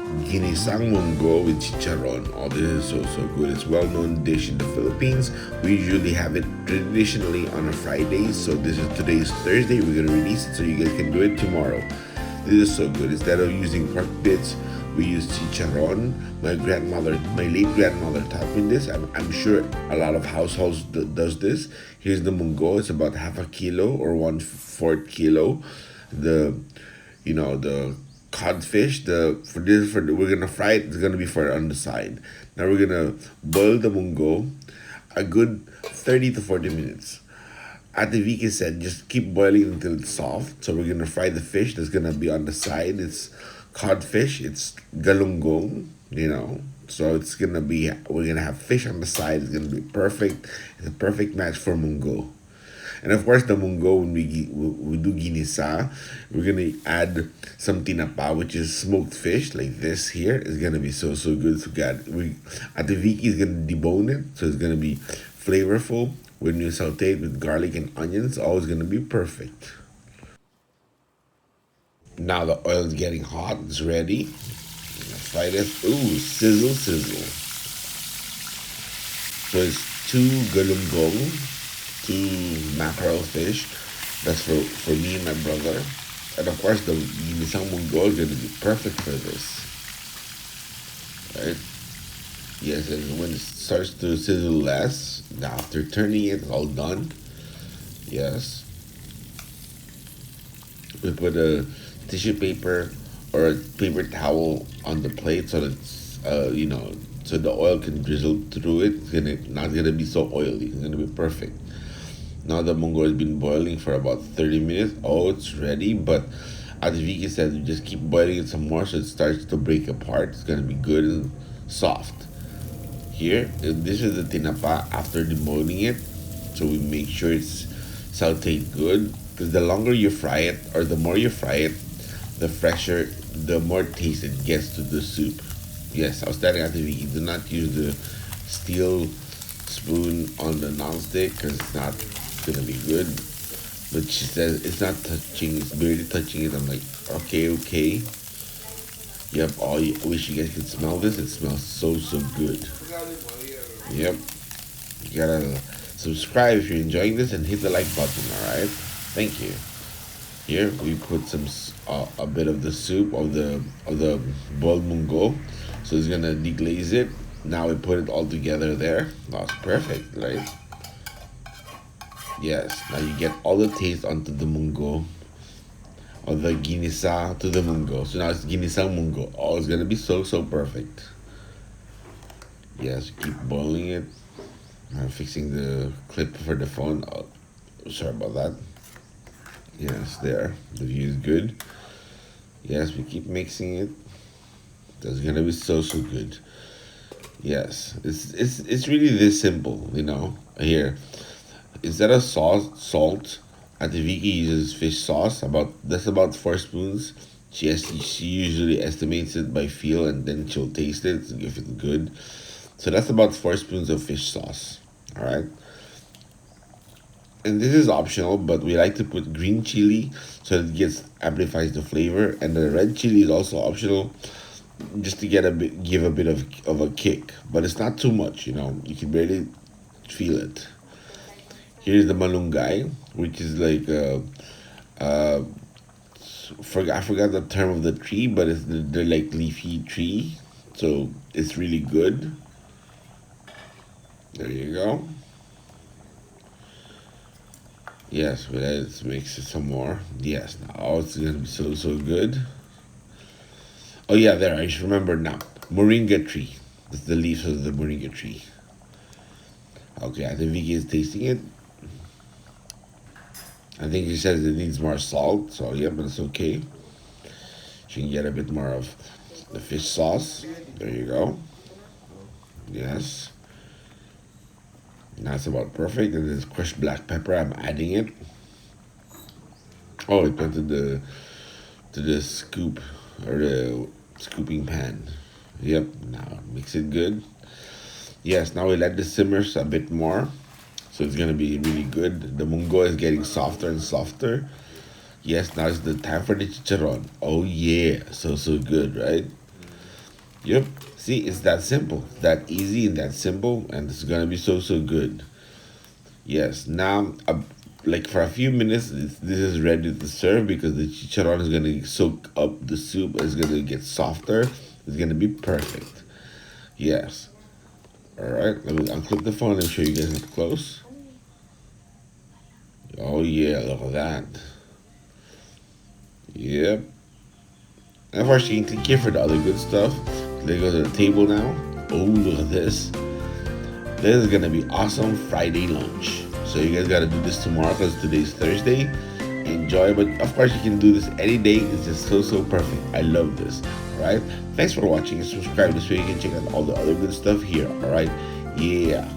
Ginisang Munggo with Chicharon. Oh, this is so good. It's a well-known dish in the Philippines. We usually have it traditionally on a Friday. So this is today's Thursday. We're gonna release it so you guys can do it tomorrow. This is so good. Instead of using pork bits, we use chicharon. My late grandmother taught me this. I'm sure a lot of households does this. Here's the mungo. It's about half a kilo or 1/4 kilo. The the codfish. We're gonna fry it. It's gonna be for on the side. Now we're gonna boil the mungo a good 30 to 40 minutes. Ate Vicky said just keep boiling until it's soft. So we're gonna fry the fish that's gonna be on the side. It's codfish. It's galunggong. So we're gonna have fish on the side. It's gonna be perfect. It's a perfect match for mungo. And of course, the munggo, when we do ginisa, we're gonna add some tinapa, which is smoked fish, like this here. It's gonna be so good. So Ate Vicky is gonna debone it, so it's gonna be flavorful. When you saute it with garlic and onions, always gonna be perfect. Now the oil is getting hot. It's ready. Fry this. Ooh, sizzle, sizzle. So it's two galunggong, two mackerel fish. That's for me and my brother. And of course, the Ginisang Munggo is going to be perfect for this. Right? Yes, and when it starts to sizzle less, after turning it, it's all done. Yes. We put a tissue paper or a paper towel on the plate so that so the oil can drizzle through it. It's not gonna be so oily. It's gonna be perfect. Now the mungo has been boiling for about 30 minutes. Oh, it's ready, but as Vicky said, you just keep boiling it some more so it starts to break apart. It's gonna be good and soft. Here, this is the tinapa after deboning it. So we make sure it's sauteed good. Because the longer you fry it, or the more you fry it, the more taste it gets to the soup. Yes, I was telling at the Vicky, do not use the steel spoon on the non-stick because it's not gonna be good. But she says it's not touching, it's barely touching it. I'm like, okay. Yep, I wish you guys could smell this. It smells so good. Yep. You gotta subscribe if you're enjoying this and hit the like button, alright? Thank you. Here we put a bit of the soup of the boiled mungo. So it's gonna deglaze it. Now we put it all together there. That's perfect, right? Yes. Now you get all the taste onto the mungo, or the ginisa to the mungo. So now it's ginisang munggo. Oh, it's gonna be so perfect. Yes, keep boiling it. I'm fixing the clip for the phone. Oh, sorry about that. Yes, there. The view is good. Yes, we keep mixing it. That's gonna be so good. Yes, it's really this simple, Here, instead of salt, Ativiki uses fish sauce. That's about 4 spoons. She usually estimates it by feel, and then she'll taste it if it's good. So that's about 4 spoons of fish sauce. All right. And this is optional, but we like to put green chili so it amplifies the flavor, and the red chili is also optional, just to give a bit of a kick. But it's not too much. You can barely feel it. Here's the malunggay, which is like I forgot the term of the tree, but they're like leafy tree, so it's really good. There you go. Yes, but let's mix it some more. Yes, now it's gonna be so good. Oh yeah, there, I just remember now. Moringa tree. That's the leaves of the moringa tree. Okay, I think Vicky is tasting it. I think she says it needs more salt, so yeah, but it's okay. She can get a bit more of the fish sauce. There you go. Yes. That's about perfect. And this crushed black pepper, I'm adding it. Oh, it went to the scoop or the scooping pan. Yep. Now mix it good. Yes. Now we let this simmer a bit more, so it's gonna be really good. The mungo is getting softer and softer. Yes. Now it's the time for the chicharon. Oh yeah, so good, right? Yep. See, it's that simple, that easy, and that simple, and it's gonna be so so good. Yes. Now, like for a few minutes, this is ready to serve because the chicharron is gonna soak up the soup. It's gonna get softer. It's gonna be perfect. Yes. All right. Let me unclip the phone and show you guys up close. Oh yeah, look at that. Yep. And of course, you can take care for the other good stuff. Let's go to the table now. Oh, look at this. This is gonna be awesome Friday lunch. So you guys gotta do this tomorrow because today's Thursday. Enjoy, but of course you can do this any day. It's just so so perfect. I love this. Alright. Thanks for watching and subscribe this way you can check out all the other good stuff here. Alright. Yeah.